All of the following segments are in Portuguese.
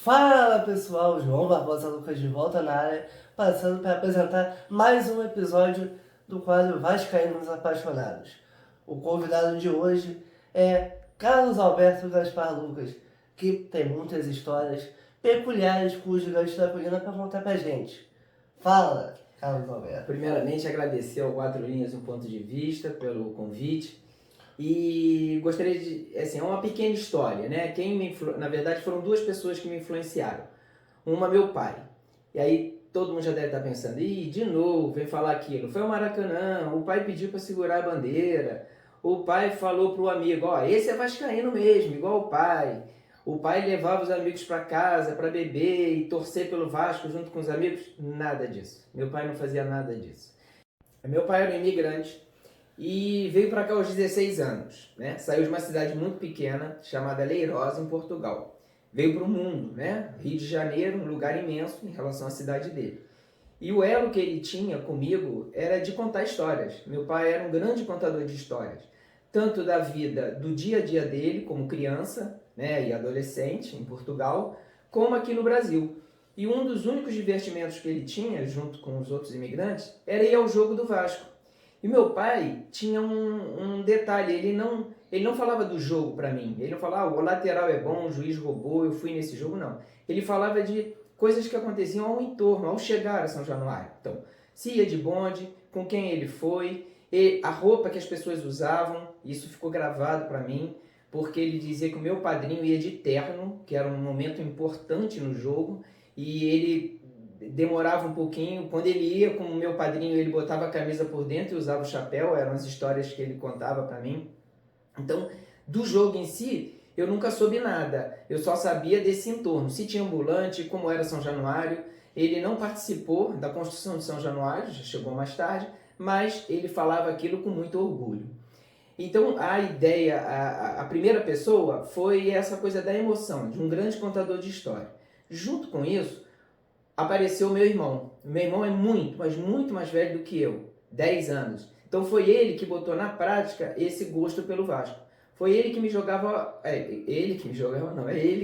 Fala pessoal, João Barbosa Lucas de volta na área, passando para apresentar mais um episódio do quadro Vascaínos Apaixonados. O convidado de hoje é Carlos Alberto Gaspar Lucas, que tem muitas histórias peculiares com o Gigante da Colina para contar pra gente. Fala, Carlos Alberto. Primeiramente, agradecer ao Quatro Linhas um ponto de vista pelo convite. E gostaria de... é uma pequena história, né? Na verdade, foram duas pessoas que me influenciaram. Uma, meu pai. E aí, todo mundo já deve estar pensando, de novo, vem falar aquilo. Foi o Maracanã, o pai pediu para segurar a bandeira. O pai falou pro amigo, esse é vascaíno mesmo, igual o pai. O pai levava os amigos para casa para beber e torcer pelo Vasco junto com os amigos. Nada disso. Meu pai não fazia nada disso. Meu pai era um imigrante e veio para cá aos 16 anos. Né? Saiu de uma cidade muito pequena chamada Leirosa, em Portugal. Veio para o mundo, né? Rio de Janeiro, um lugar imenso em relação à cidade dele. E o elo que ele tinha comigo era de contar histórias. Meu pai era um grande contador de histórias. Tanto da vida, do dia a dia dele, como criança, né, e adolescente em Portugal, como aqui no Brasil. E um dos únicos divertimentos que ele tinha, junto com os outros imigrantes, era ir ao jogo do Vasco. E meu pai tinha um detalhe, ele não falava do jogo para mim, ele não falava, o lateral é bom, o juiz roubou, eu fui nesse jogo, não. Ele falava de coisas que aconteciam ao entorno, ao chegar a São Januário. Então, se ia de bonde, com quem ele foi, e a roupa que as pessoas usavam, isso ficou gravado para mim, porque ele dizia que o meu padrinho ia de terno, que era um momento importante no jogo, e ele demorava um pouquinho. Quando ele ia com o meu padrinho, ele botava a camisa por dentro e usava o chapéu, eram as histórias que ele contava para mim. Então, do jogo em si, eu nunca soube nada, eu só sabia desse entorno, se tinha ambulante, como era São Januário. Ele não participou da construção de São Januário, já chegou mais tarde, mas ele falava aquilo com muito orgulho. Então a ideia, a primeira pessoa foi essa coisa da emoção, de um grande contador de história. Junto com isso, apareceu meu irmão. Meu irmão é muito, mas muito mais velho do que eu, 10 anos. Então foi ele que botou na prática esse gosto pelo Vasco. Foi ele que me jogava, ele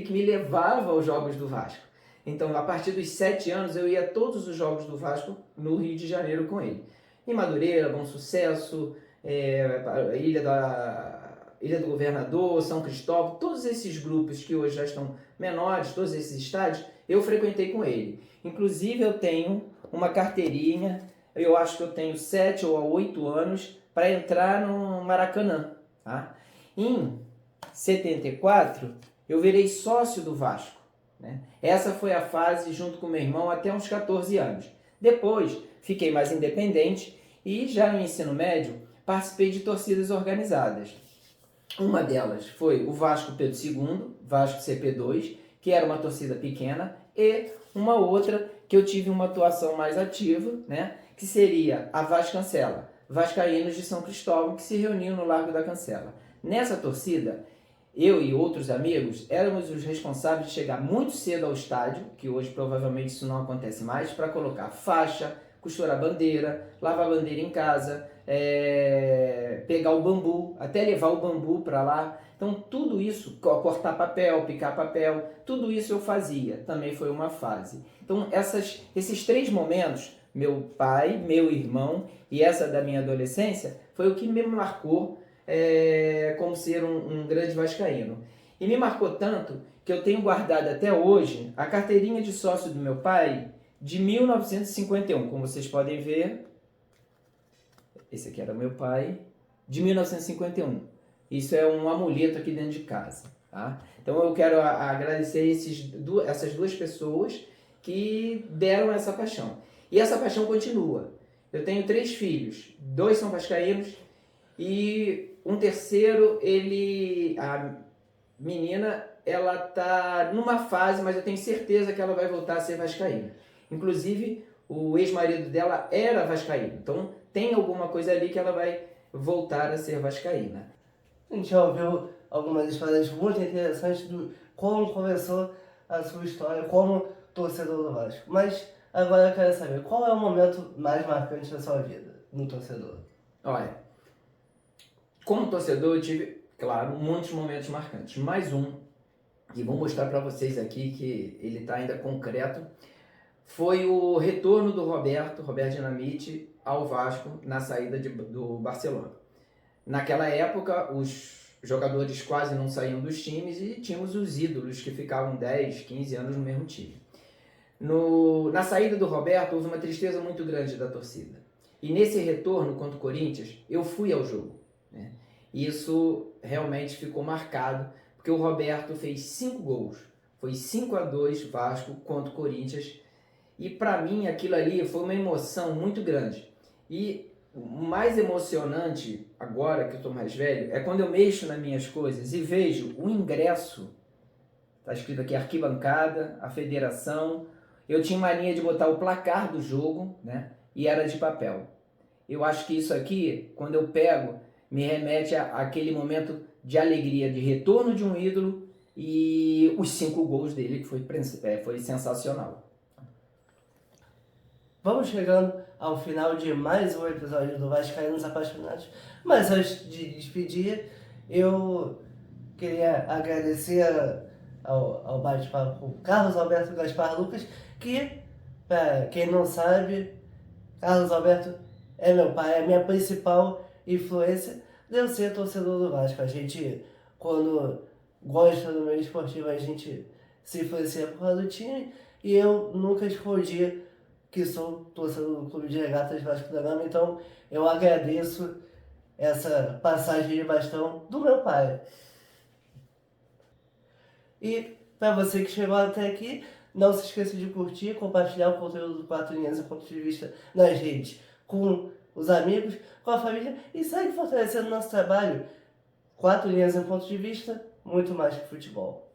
que me levava aos jogos do Vasco. Então a partir dos 7 anos eu ia a todos os jogos do Vasco no Rio de Janeiro com ele. Em Madureira, Bom Sucesso, Ilha do Governador, São Cristóvão, todos esses grupos que hoje já estão menores, todos esses estádios, eu frequentei com ele. Inclusive eu tenho uma carteirinha, eu acho que eu tenho 7 ou 8 anos para entrar no Maracanã. Tá? Em 74, eu virei sócio do Vasco. Né? Essa foi a fase junto com meu irmão até uns 14 anos. Depois, fiquei mais independente e já no ensino médio, participei de torcidas organizadas. Uma delas foi o Vasco Pedro II, Vasco CP2, que era uma torcida pequena, e uma outra que eu tive uma atuação mais ativa, né, que seria a Vascancela, vascaínos de São Cristóvão, que se reuniam no Largo da Cancela. Nessa torcida, eu e outros amigos éramos os responsáveis de chegar muito cedo ao estádio, que hoje provavelmente isso não acontece mais, para colocar faixa, costurar bandeira, lavar bandeira em casa, pegar o bambu, até levar o bambu para lá. Então tudo isso, cortar papel, picar papel, tudo isso eu fazia, também foi uma fase. Então esses 3 momentos, meu pai, meu irmão e essa da minha adolescência, foi o que me marcou como ser um grande vascaíno. E me marcou tanto que eu tenho guardado até hoje a carteirinha de sócio do meu pai, de 1951, como vocês podem ver, esse aqui era meu pai, de 1951. Isso é um amuleto aqui dentro de casa. Tá? Então eu quero agradecer essas duas pessoas que deram essa paixão. E essa paixão continua. Eu tenho 3 filhos, 2 são vascaínos e um terceiro, a menina, ela tá numa fase, mas eu tenho certeza que ela vai voltar a ser vascaína. Inclusive, o ex-marido dela era vascaíno. Então, tem alguma coisa ali que ela vai voltar a ser vascaína. A gente já ouviu algumas histórias muito interessantes de como começou a sua história como torcedor do Vasco. Mas agora eu quero saber, qual é o momento mais marcante da sua vida? no torcedor? Olha, como torcedor eu tive, claro, muitos momentos marcantes. Mais um, e vou mostrar para vocês aqui que ele está ainda concreto, foi o retorno do Roberto Dinamite, ao Vasco na saída do Barcelona. Naquela época, os jogadores quase não saíam dos times e tínhamos os ídolos que ficavam 10, 15 anos no mesmo time. Na saída do Roberto, houve uma tristeza muito grande da torcida. E nesse retorno contra o Corinthians, eu fui ao jogo, né? E isso realmente ficou marcado, porque o Roberto fez 5 gols. Foi 5-2 Vasco contra o Corinthians. E para mim aquilo ali foi uma emoção muito grande. E o mais emocionante, agora que eu estou mais velho, é quando eu mexo nas minhas coisas e vejo o ingresso. Está escrito aqui arquibancada, a federação. Eu tinha mania de botar o placar do jogo, né? E era de papel. Eu acho que isso aqui, quando eu pego, me remete àquele momento de alegria, de retorno de um ídolo e os 5 gols dele, que foi sensacional. Vamos chegando ao final de mais um episódio do Vascaínos Apaixonados. Mas antes de despedir, eu queria agradecer ao bate-papo com Carlos Alberto Gaspar Lucas, que, para quem não sabe, Carlos Alberto é meu pai, é minha principal influência de eu ser torcedor do Vasco. A gente, quando gosta do meio esportivo, a gente se influencia por causa do time, e eu nunca escondi que sou torcedor do Clube de Regatas Vasco da Gama, então eu agradeço essa passagem de bastão do meu pai. E para você que chegou até aqui, não se esqueça de curtir, compartilhar o conteúdo do 4 Linhas e Pontos de Vista nas redes, com os amigos, com a família, e segue fortalecendo o nosso trabalho. 4 Linhas e Pontos de Vista, muito mais que futebol.